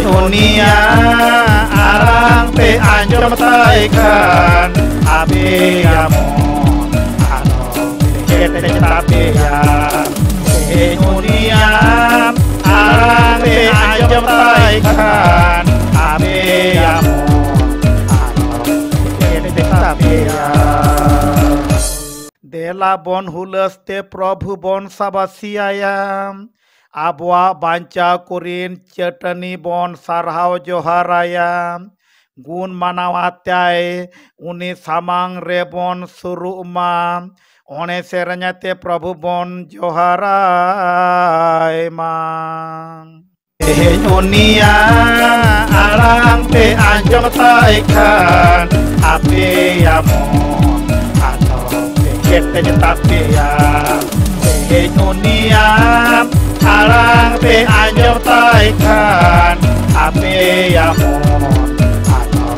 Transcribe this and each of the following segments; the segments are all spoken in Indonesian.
dunia arang pe anjom taikan abe amon ano kete tapi ya dunia arang pe anjom taikan abe amon ano kete tapi ya देला बन हुलस्ते प्रभु बन साबासियायाम आबवा बांचा कुरिन चटनी बन सारहाव जोहारायाम गुण मानावात्याय उनी सामांग रे बन सुरुमा ओने सेरण्याते प्रभु बन जोहाराय मा दुनिया आराम पे आंजम ताइखान आपे यामोन kete tapi ya dunia arang pe anjom taikan ape ya mon ano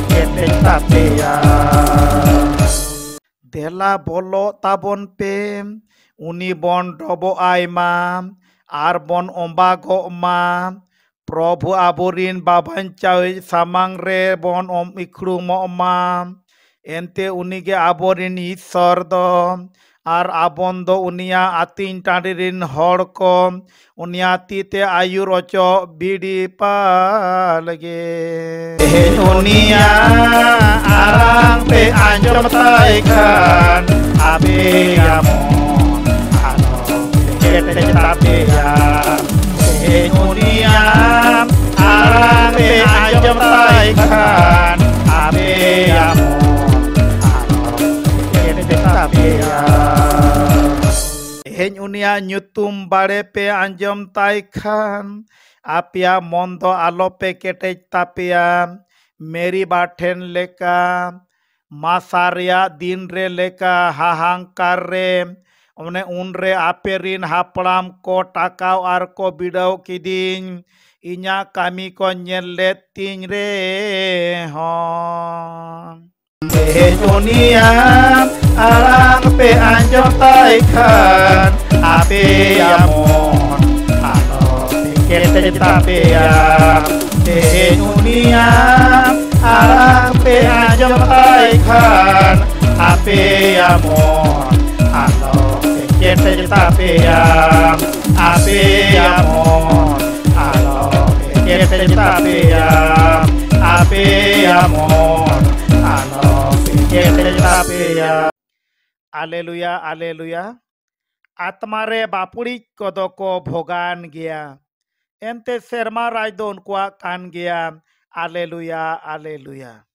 kete tapi ya dela bolo tabon pe uni bon dobo aima ar bon ombago ma प्रभु आबोरिन बाबान चावे सामांग रे bon om ikru mo ma एनते उनिगे आबोरिन ईश्वर दो आर आबन दो उनिया आतीन टांडिरिन हड़ को उनिया तीते आयुर ओचो बीड़ी पालगे उनिया आरांग पे आंजम ताइखान आबे आमोन आनो केटे ताबे या उनिया आरांग पे आंजम ताइखान आबे आमोन Heny unia nyutum bare pe anjom taikhan apia mondo alope kete tapia meri baten leka masaria din re leka hahangkar re one unre aperin haplam ko takaw ar ko bidaw kiding inya kami ko nyelet ting re hon dunia arang pe anjom taikan ape amon ano kete tapi ya dunia arang pe anjom taikan ape amon ano kete tapi ya ape amon ano kete tapi ya ape amon ano Aleluya, aleluya. Atmare bapuri kodoko bhogan gya. Ente serma rajdon kwa kan gya. Aleluya, aleluya.